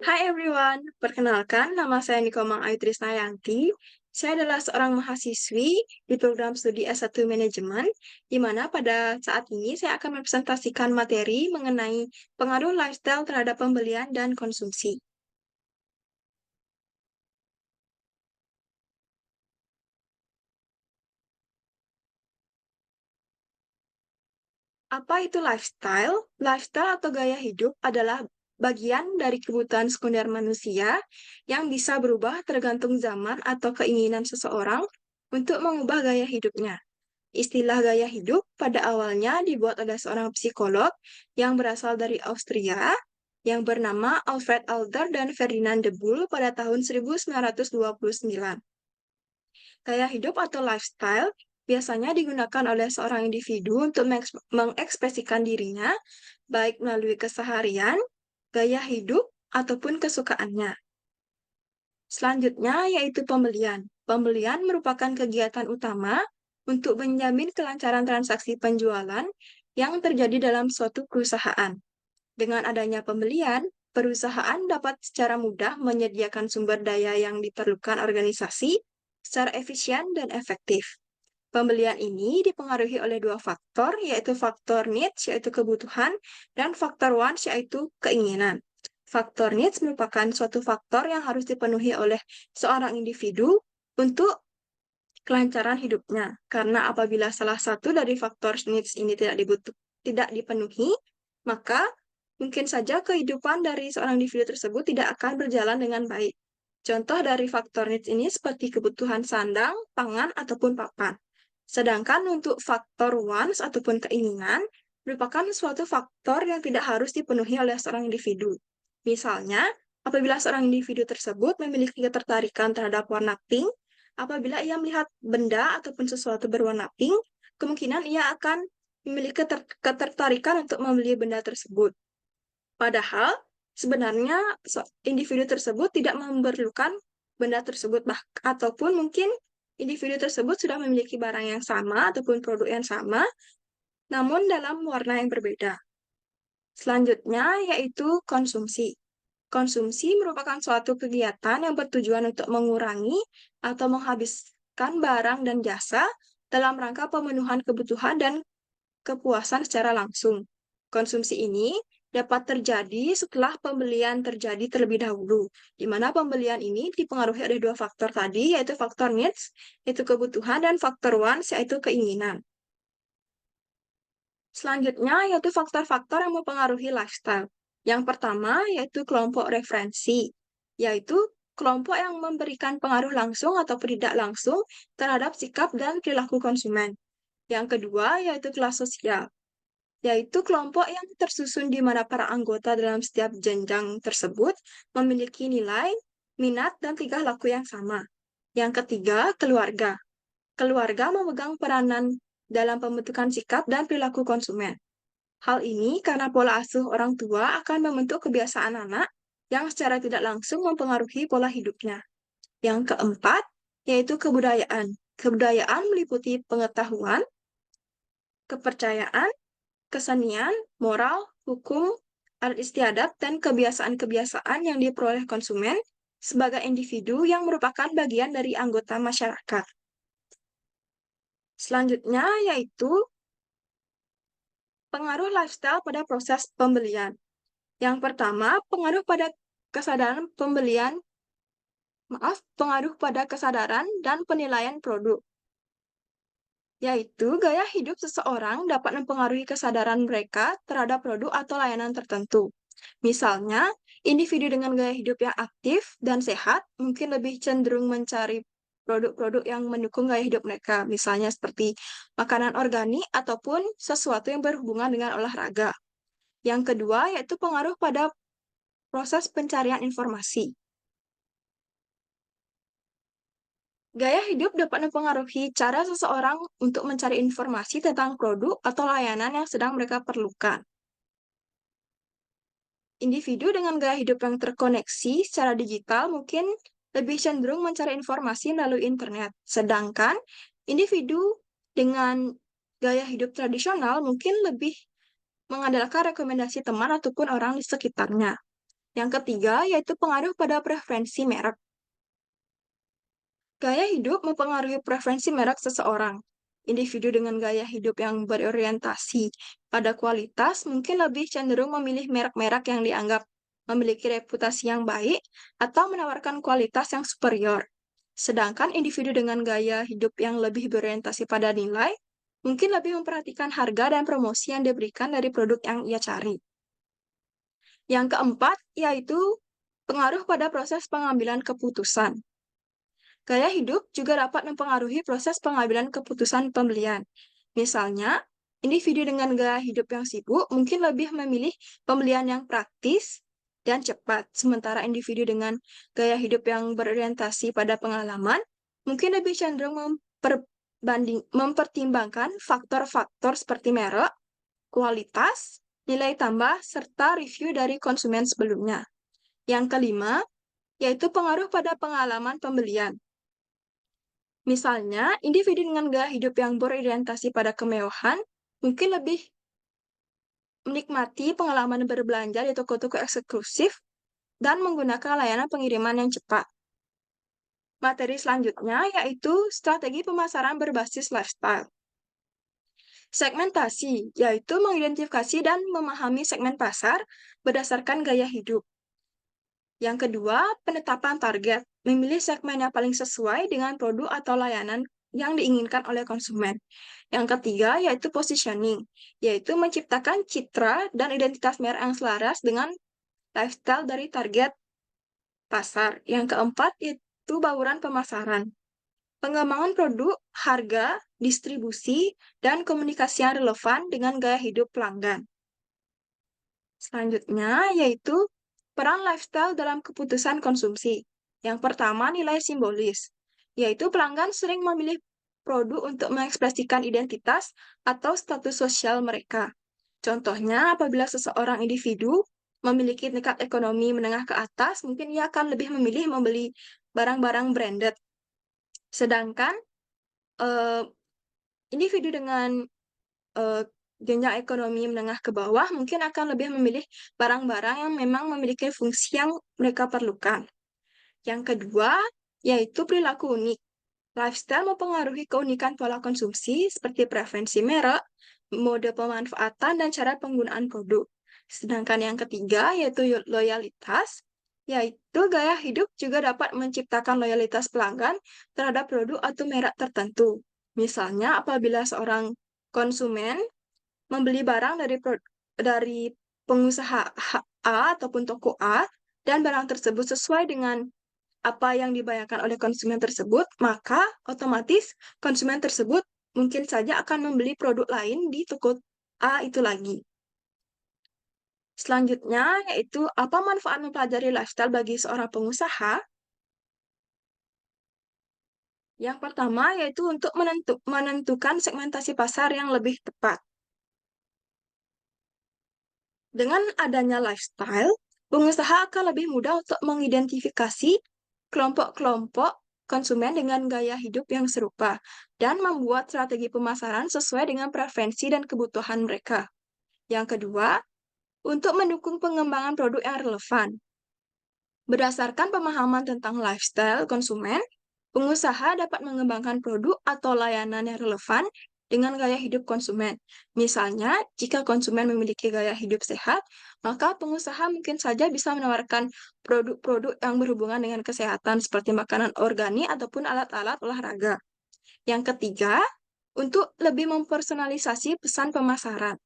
Hai everyone, perkenalkan nama saya Nikomang Ayu Trisnayanti. Saya adalah seorang mahasiswi di program studi S1 Manajemen, di mana pada saat ini saya akan mempresentasikan materi mengenai pengaruh lifestyle terhadap pembelian dan konsumsi. Apa itu lifestyle? Lifestyle atau gaya hidup adalah bagian dari kebutuhan sekunder manusia yang bisa berubah tergantung zaman atau keinginan seseorang untuk mengubah gaya hidupnya. Istilah gaya hidup pada awalnya dibuat oleh seorang psikolog yang berasal dari Austria yang bernama Alfred Adler dan Ferdinand de Boer pada tahun 1929. Gaya hidup atau lifestyle biasanya digunakan oleh seorang individu untuk mengekspresikan dirinya, baik melalui keseharian, gaya hidup, ataupun kesukaannya. Selanjutnya yaitu pembelian. Pembelian merupakan kegiatan utama untuk menjamin kelancaran transaksi penjualan yang terjadi dalam suatu perusahaan. Dengan adanya pembelian, perusahaan dapat secara mudah menyediakan sumber daya yang diperlukan organisasi secara efisien dan efektif. Pembelian ini dipengaruhi oleh dua faktor, yaitu faktor needs, yaitu kebutuhan, dan faktor wants, yaitu keinginan. Faktor needs merupakan suatu faktor yang harus dipenuhi oleh seorang individu untuk kelancaran hidupnya. Karena apabila salah satu dari faktor needs ini tidak dipenuhi, maka mungkin saja kehidupan dari seorang individu tersebut tidak akan berjalan dengan baik. Contoh dari faktor needs ini seperti kebutuhan sandang, pangan, ataupun papan. Sedangkan untuk faktor wants ataupun keinginan merupakan suatu faktor yang tidak harus dipenuhi oleh seorang individu. Misalnya, apabila seorang individu tersebut memiliki ketertarikan terhadap warna pink, apabila ia melihat benda ataupun sesuatu berwarna pink, kemungkinan ia akan memiliki ketertarikan untuk membeli benda tersebut. Padahal, sebenarnya individu tersebut tidak memerlukan benda tersebut, ataupun mungkin individu tersebut sudah memiliki barang yang sama ataupun produk yang sama, namun dalam warna yang berbeda. Selanjutnya yaitu konsumsi. Konsumsi merupakan suatu kegiatan yang bertujuan untuk mengurangi atau menghabiskan barang dan jasa dalam rangka pemenuhan kebutuhan dan kepuasan secara langsung. Konsumsi ini dapat terjadi setelah pembelian terjadi terlebih dahulu, di mana pembelian ini dipengaruhi oleh dua faktor tadi, yaitu faktor needs, yaitu kebutuhan, dan faktor wants, yaitu keinginan. Selanjutnya, yaitu faktor-faktor yang mempengaruhi lifestyle. Yang pertama, yaitu kelompok referensi, yaitu kelompok yang memberikan pengaruh langsung atau tidak langsung terhadap sikap dan perilaku konsumen. Yang kedua, yaitu kelas sosial, yaitu kelompok yang tersusun di mana para anggota dalam setiap jenjang tersebut memiliki nilai, minat, dan tingkah laku yang sama. Yang ketiga, keluarga. Keluarga memegang peranan dalam pembentukan sikap dan perilaku konsumen. Hal ini karena pola asuh orang tua akan membentuk kebiasaan anak yang secara tidak langsung mempengaruhi pola hidupnya. Yang keempat, yaitu kebudayaan. Kebudayaan meliputi pengetahuan, kepercayaan, kesenian, moral, hukum, adat istiadat, dan kebiasaan-kebiasaan yang diperoleh konsumen sebagai individu yang merupakan bagian dari anggota masyarakat. Selanjutnya yaitu pengaruh lifestyle pada proses pembelian. Yang pertama, pengaruh pada kesadaran dan penilaian produk, yaitu gaya hidup seseorang dapat mempengaruhi kesadaran mereka terhadap produk atau layanan tertentu. Misalnya, individu dengan gaya hidup yang aktif dan sehat mungkin lebih cenderung mencari produk-produk yang mendukung gaya hidup mereka, misalnya seperti makanan organik ataupun sesuatu yang berhubungan dengan olahraga. Yang kedua, yaitu pengaruh pada proses pencarian informasi. Gaya hidup dapat mempengaruhi cara seseorang untuk mencari informasi tentang produk atau layanan yang sedang mereka perlukan. Individu dengan gaya hidup yang terkoneksi secara digital mungkin lebih cenderung mencari informasi melalui internet, sedangkan individu dengan gaya hidup tradisional mungkin lebih mengandalkan rekomendasi teman ataupun orang di sekitarnya. Yang ketiga, yaitu pengaruh pada preferensi merek. Gaya hidup mempengaruhi preferensi merek seseorang. Individu dengan gaya hidup yang berorientasi pada kualitas mungkin lebih cenderung memilih merek-merek yang dianggap memiliki reputasi yang baik atau menawarkan kualitas yang superior. Sedangkan individu dengan gaya hidup yang lebih berorientasi pada nilai mungkin lebih memperhatikan harga dan promosi yang diberikan dari produk yang ia cari. Yang keempat, yaitu pengaruh pada proses pengambilan keputusan. Gaya hidup juga dapat mempengaruhi proses pengambilan keputusan pembelian. Misalnya, individu dengan gaya hidup yang sibuk mungkin lebih memilih pembelian yang praktis dan cepat, sementara individu dengan gaya hidup yang berorientasi pada pengalaman mungkin lebih cenderung mempertimbangkan faktor-faktor seperti merek, kualitas, nilai tambah, serta review dari konsumen sebelumnya. Yang kelima, yaitu pengaruh pada pengalaman pembelian. Misalnya, individu dengan gaya hidup yang berorientasi pada kemewahan mungkin lebih menikmati pengalaman berbelanja di toko-toko eksklusif dan menggunakan layanan pengiriman yang cepat. Materi selanjutnya yaitu strategi pemasaran berbasis lifestyle. Segmentasi, yaitu mengidentifikasi dan memahami segmen pasar berdasarkan gaya hidup. Yang kedua, penetapan target, memilih segmen yang paling sesuai dengan produk atau layanan yang diinginkan oleh konsumen. Yang ketiga, yaitu positioning, yaitu menciptakan citra dan identitas merek yang selaras dengan lifestyle dari target pasar. Yang keempat, yaitu bauran pemasaran. Pengembangan produk, harga, distribusi, dan komunikasi yang relevan dengan gaya hidup pelanggan. Selanjutnya, yaitu peran lifestyle dalam keputusan konsumsi. Yang pertama, nilai simbolis, yaitu pelanggan sering memilih produk untuk mengekspresikan identitas atau status sosial mereka. Contohnya, apabila seseorang individu memiliki tingkat ekonomi menengah ke atas, mungkin ia akan lebih memilih membeli barang-barang branded. Sedangkan eh, individu dengan jenjang ekonomi menengah ke bawah mungkin akan lebih memilih barang-barang yang memang memiliki fungsi yang mereka perlukan. Yang kedua, yaitu perilaku unik. Lifestyle mempengaruhi keunikan pola konsumsi seperti preferensi merek, mode pemanfaatan, dan cara penggunaan produk. Sedangkan yang ketiga, yaitu loyalitas, yaitu gaya hidup juga dapat menciptakan loyalitas pelanggan terhadap produk atau merek tertentu. Misalnya, apabila seorang konsumen membeli barang dari pengusaha A ataupun toko A, dan barang tersebut sesuai dengan apa yang dibayangkan oleh konsumen tersebut, maka otomatis konsumen tersebut mungkin saja akan membeli produk lain di toko A itu lagi. Selanjutnya, yaitu apa manfaat mempelajari lifestyle bagi seorang pengusaha? Yang pertama, yaitu untuk menentukan segmentasi pasar yang lebih tepat. Dengan adanya lifestyle, pengusaha akan lebih mudah untuk mengidentifikasi kelompok-kelompok konsumen dengan gaya hidup yang serupa dan membuat strategi pemasaran sesuai dengan preferensi dan kebutuhan mereka. Yang kedua, untuk mendukung pengembangan produk yang relevan. Berdasarkan pemahaman tentang lifestyle konsumen, pengusaha dapat mengembangkan produk atau layanan yang relevan dengan gaya hidup konsumen. Misalnya, jika konsumen memiliki gaya hidup sehat, maka pengusaha mungkin saja bisa menawarkan produk-produk yang berhubungan dengan kesehatan seperti makanan organik ataupun alat-alat olahraga. Yang ketiga, untuk lebih mempersonalisasi pesan pemasaran.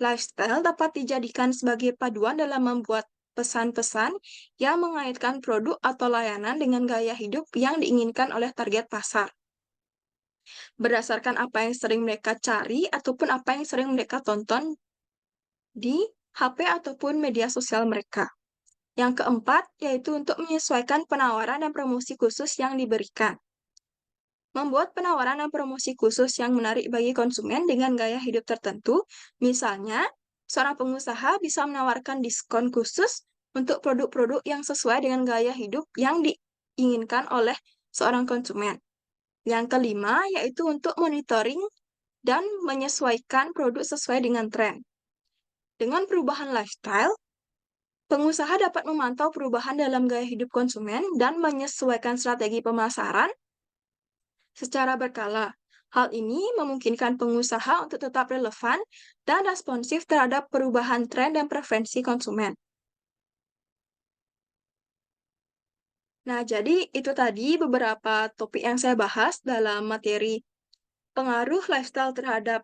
Lifestyle dapat dijadikan sebagai paduan dalam membuat pesan-pesan yang mengaitkan produk atau layanan dengan gaya hidup yang diinginkan oleh target pasar. Berdasarkan apa yang sering mereka cari ataupun apa yang sering mereka tonton di HP ataupun media sosial mereka. Yang keempat, yaitu untuk menyesuaikan penawaran dan promosi khusus yang diberikan. Membuat penawaran dan promosi khusus yang menarik bagi konsumen dengan gaya hidup tertentu, misalnya, seorang pengusaha bisa menawarkan diskon khusus untuk produk-produk yang sesuai dengan gaya hidup yang diinginkan oleh seorang konsumen. Yang kelima, yaitu untuk monitoring dan menyesuaikan produk sesuai dengan tren. Dengan perubahan lifestyle, pengusaha dapat memantau perubahan dalam gaya hidup konsumen dan menyesuaikan strategi pemasaran secara berkala. Hal ini memungkinkan pengusaha untuk tetap relevan dan responsif terhadap perubahan tren dan preferensi konsumen. Nah, jadi itu tadi beberapa topik yang saya bahas dalam materi pengaruh lifestyle terhadap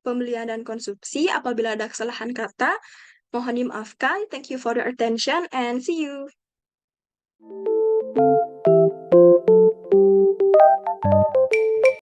pembelian dan konsumsi. Apabila ada kesalahan kata, mohon dimaafkan. Thank you for your attention and see you.